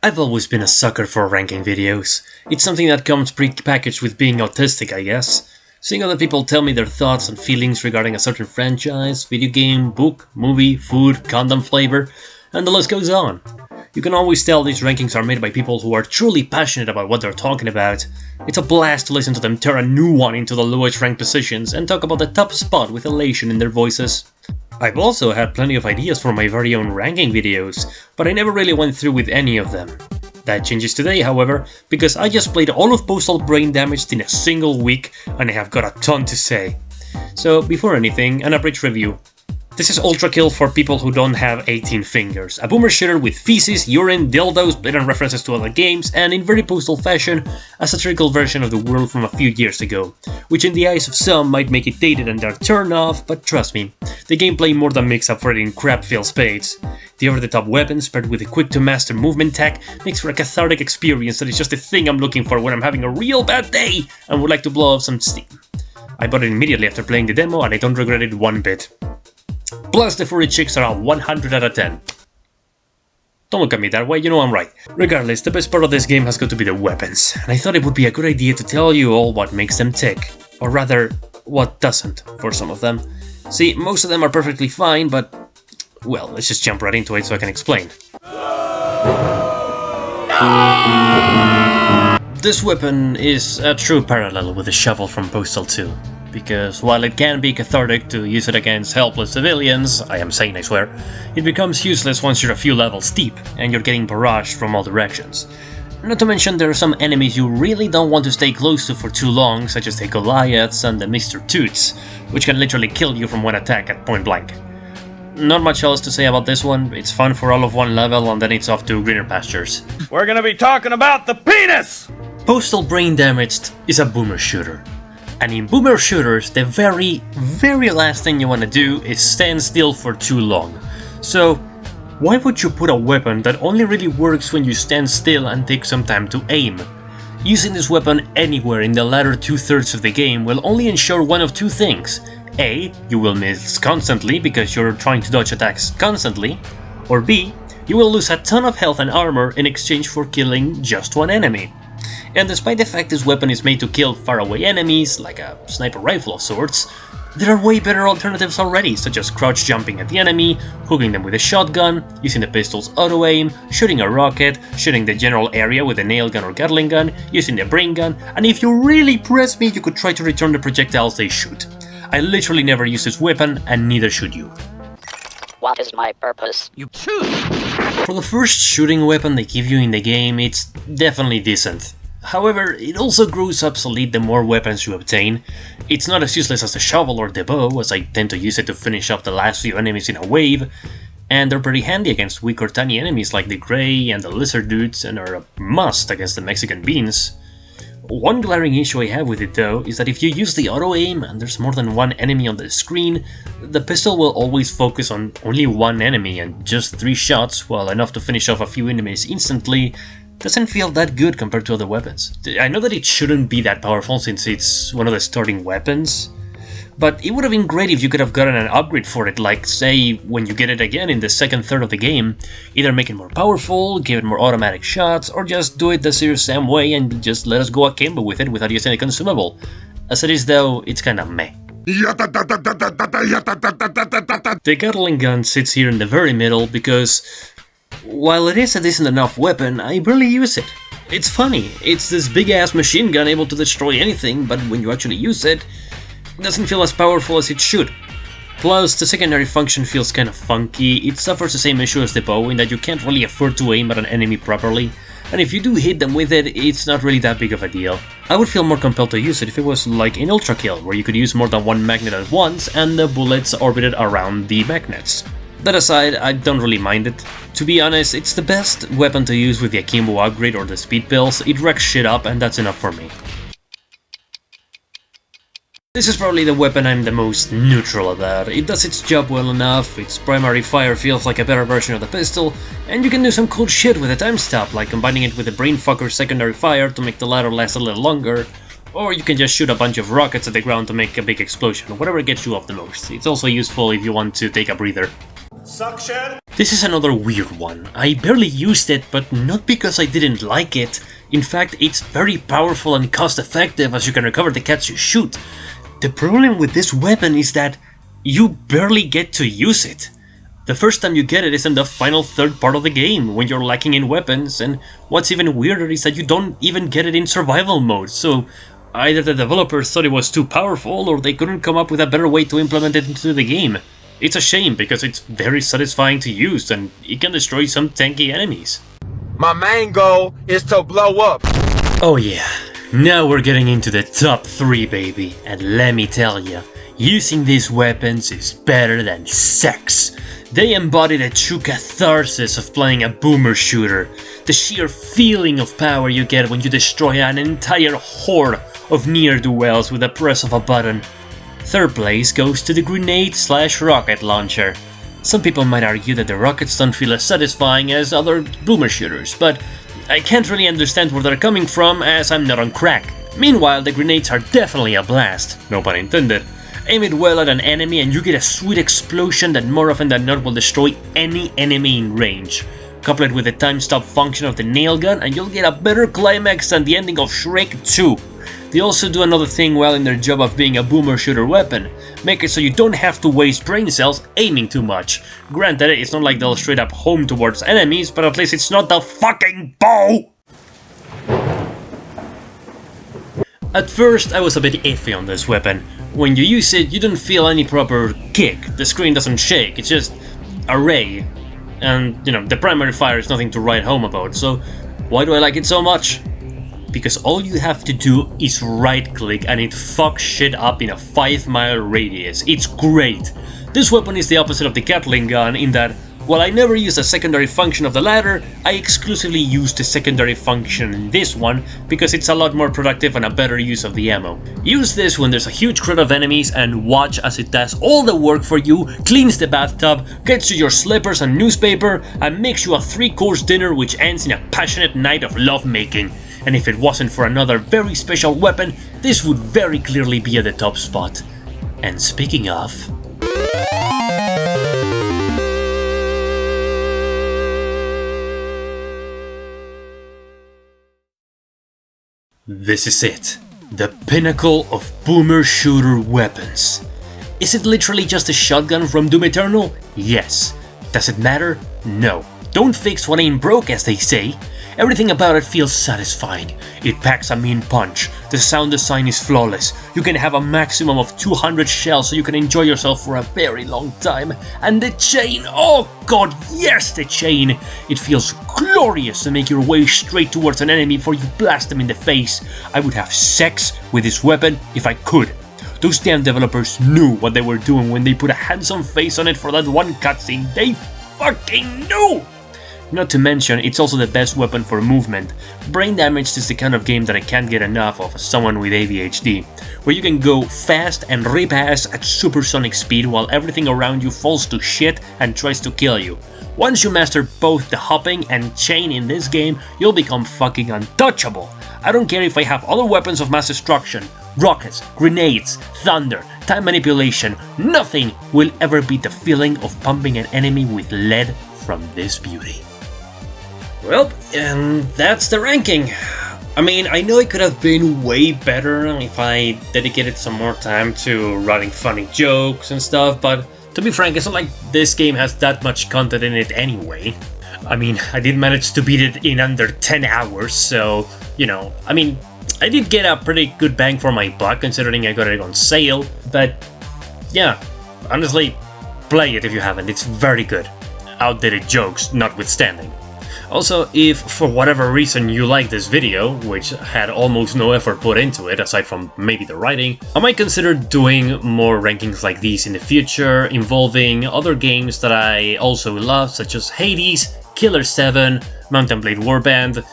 I've always been a sucker for ranking videos. It's something that comes pre-packaged with being autistic, I guess. Seeing other people tell me their thoughts and feelings regarding a certain franchise, video game, book, movie, food, condom flavor, and the list goes on. You can always tell these rankings are made by people who are truly passionate about what they're talking about. It's a blast to listen to them tear a new one into the lowest ranked positions and talk about the top spot with elation in their voices. I've also had plenty of ideas for my very own ranking videos, but I never really went through with any of them. That changes today, however, because I just played all of Postal Brain Damaged in a single week and I have got a ton to say. So before anything, an abridged review. This is Ultra Kill for people who don't have 18 fingers, a boomer shooter with feces, urine, dildos, blatant references to other games, and in very Postal fashion, a satirical version of the world from a few years ago, which in the eyes of some might make it dated and a turn off, but trust me, the gameplay more than makes up for it in crap-filled spades. The over-the-top weapons paired with a quick-to-master movement tech makes for a cathartic experience that is just the thing I'm looking for when I'm having a real bad day and would like to blow off some steam. I bought it immediately after playing the demo and I don't regret it one bit. Plus, the furry chicks are a 100 out of 10. Don't look at me that way, you know I'm right. Regardless, the best part of this game has got to be the weapons, and I thought it would be a good idea to tell you all what makes them tick. Or rather, what doesn't, for some of them. See, most of them are perfectly fine, but... well, let's just jump right into it so I can explain. This weapon is a true parallel with the shovel from Postal 2. Because while it can be cathartic to use it against helpless civilians, I am sane I swear, it becomes useless once you're a few levels deep and you're getting barraged from all directions. Not to mention there are some enemies you really don't want to stay close to for too long, such as the Goliaths and the Mr. Toots, which can literally kill you from one attack at point blank. Not much else to say about this one, it's fun for all of one level and then it's off to greener pastures. We're gonna be talking about the penis! Postal Brain Damaged is a boomer shooter. And in boomer shooters, the very last thing you want to do is stand still for too long. So, why would you put a weapon that only really works when you stand still and take some time to aim? Using this weapon anywhere in the latter 2/3 of the game will only ensure one of two things. A, you will miss constantly because you're trying to dodge attacks constantly, or B, you will lose a ton of health and armor in exchange for killing just one enemy. And despite the fact this weapon is made to kill faraway enemies, like a sniper rifle of sorts, there are way better alternatives already, such as crouch jumping at the enemy, hooking them with a shotgun, using the pistol's auto-aim, shooting a rocket, shooting the general area with a nail gun or Gatling gun, using the brain gun, and if you really press me, you could try to return the projectiles they shoot. I literally never use this weapon, and neither should you. What is my purpose? You choose! For the first shooting weapon they give you in the game, it's definitely decent. However, it also grows obsolete the more weapons you obtain. It's not as useless as the shovel or the bow, as I tend to use it to finish off the last few enemies in a wave, and they're pretty handy against weak or tiny enemies like the Grey and the Lizard Dudes, and are a must against the Mexican Beans. One glaring issue I have with it though is that if you use the auto-aim and there's more than one enemy on the screen, the pistol will always focus on only one enemy, and just 3 shots, while enough to finish off a few enemies instantly, doesn't feel that good compared to other weapons. I know that it shouldn't be that powerful since it's one of the starting weapons, but it would have been great if you could have gotten an upgrade for it, like say when you get it again in the second third of the game, either make it more powerful, give it more automatic shots, or just do it the Serious Sam way and just let us go akimbo with it without using a consumable. As it is though, it's kinda meh. The Gatling gun sits here in the very middle because while it is a decent enough weapon, I barely use it. It's funny, it's this big-ass machine gun able to destroy anything, but when you actually use it, it doesn't feel as powerful as it should. Plus, the secondary function feels kinda funky. It suffers the same issue as the bow in that you can't really afford to aim at an enemy properly, and if you do hit them with it, it's not really that big of a deal. I would feel more compelled to use it if it was like in Ultra Kill, where you could use more than one magnet at once and the bullets orbited around the magnets. That aside, I don't really mind it. To be honest, it's the best weapon to use with the Akimbo upgrade or the speed pills. It wrecks shit up and that's enough for me. This is probably the weapon I'm the most neutral about. It does its job well enough, its primary fire feels like a better version of the pistol, and you can do some cool shit with a time stop, like combining it with the Brainfucker's secondary fire to make the latter last a little longer, or you can just shoot a bunch of rockets at the ground to make a big explosion, whatever gets you off the most. It's also useful if you want to take a breather. Suction! This is another weird one. I barely used it, but not because I didn't like it. In fact, it's very powerful and cost effective as you can recover the cats you shoot. The problem with this weapon is that you barely get to use it. The first time you get it is in the final third part of the game, when you're lacking in weapons, and what's even weirder is that you don't even get it in survival mode, so either the developers thought it was too powerful, or they couldn't come up with a better way to implement it into the game. It's a shame, because it's very satisfying to use, and it can destroy some tanky enemies. My main goal is to blow up. Oh yeah, now we're getting into the top 3, baby, and let me tell ya, using these weapons is better than sex. They embody the true catharsis of playing a boomer shooter, the sheer feeling of power you get when you destroy an entire horde of ne'er-do-wells with the press of a button. Third place goes to the grenade/rocket launcher. Some people might argue that the rockets don't feel as satisfying as other boomer shooters, but I can't really understand where they're coming from as I'm not on crack. Meanwhile, the grenades are definitely a blast, no pun intended. Aim it well at an enemy and you get a sweet explosion that more often than not will destroy any enemy in range. Couple it with the time stop function of the nail gun and you'll get a better climax than the ending of Shrek 2. They also do another thing well in their job of being a boomer shooter weapon. Make it so you don't have to waste brain cells aiming too much. Granted, it's not like they'll straight up home towards enemies, but at least it's not the fucking bow! At first, I was a bit iffy on this weapon. When you use it, you don't feel any proper kick. The screen doesn't shake, it's just a ray. And, the primary fire is nothing to write home about, so why do I like it so much? Because all you have to do is right click and it fucks shit up in a 5-mile radius. It's great. This weapon is the opposite of the Gatling gun in that, while I never use a secondary function of the latter, I exclusively use the secondary function in this one because it's a lot more productive and a better use of the ammo. Use this when there's a huge crowd of enemies and watch as it does all the work for you, cleans the bathtub, gets you your slippers and newspaper, and makes you a 3-course dinner which ends in a passionate night of lovemaking. And if it wasn't for another very special weapon, this would very clearly be at the top spot. And speaking of... this is it. The pinnacle of boomer shooter weapons. Is it literally just a shotgun from Doom Eternal? Yes. Does it matter? No. Don't fix what ain't broke, as they say. Everything about it feels satisfying. It packs a mean punch. The sound design is flawless. You can have a maximum of 200 shells so you can enjoy yourself for a very long time. And the chain, oh god, yes, the chain! It feels glorious to make your way straight towards an enemy before you blast them in the face. I would have sex with this weapon if I could. Those damn developers knew what they were doing when they put a handsome face on it for that one cutscene. They fucking knew! Not to mention, it's also the best weapon for movement. Brain Damaged is the kind of game that I can't get enough of as someone with ADHD, where you can go fast and rip ass at supersonic speed while everything around you falls to shit and tries to kill you. Once you master both the hopping and chain in this game, you'll become fucking untouchable. I don't care if I have other weapons of mass destruction, rockets, grenades, thunder, time manipulation, nothing will ever beat the feeling of pumping an enemy with lead from this beauty. Well, and that's the ranking. I mean, I know it could have been way better if I dedicated some more time to writing funny jokes and stuff, but to be frank, it's not like this game has that much content in it anyway. I mean, I did manage to beat it in under 10 hours, so, I did get a pretty good bang for my buck considering I got it on sale, but yeah, honestly, play it if you haven't, it's very good. Outdated jokes notwithstanding. Also, if for whatever reason you like this video, which had almost no effort put into it aside from maybe the writing, I might consider doing more rankings like these in the future, involving other games that I also love, such as Hades, Killer 7, Mountain Blade Warband.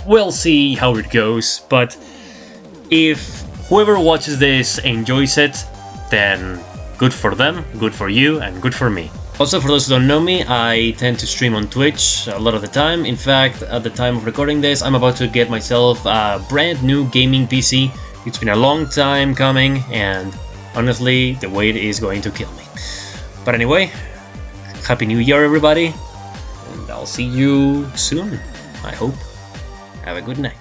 We'll see how it goes, but if whoever watches this enjoys it, then good for them, good for you, and good for me. Also, for those who don't know me, I tend to stream on Twitch a lot of the time. In fact, at the time of recording this, I'm about to get myself a brand new gaming PC. It's been a long time coming, and honestly, the wait is going to kill me. But anyway, Happy New Year, everybody, and I'll see you soon, I hope. Have a good night.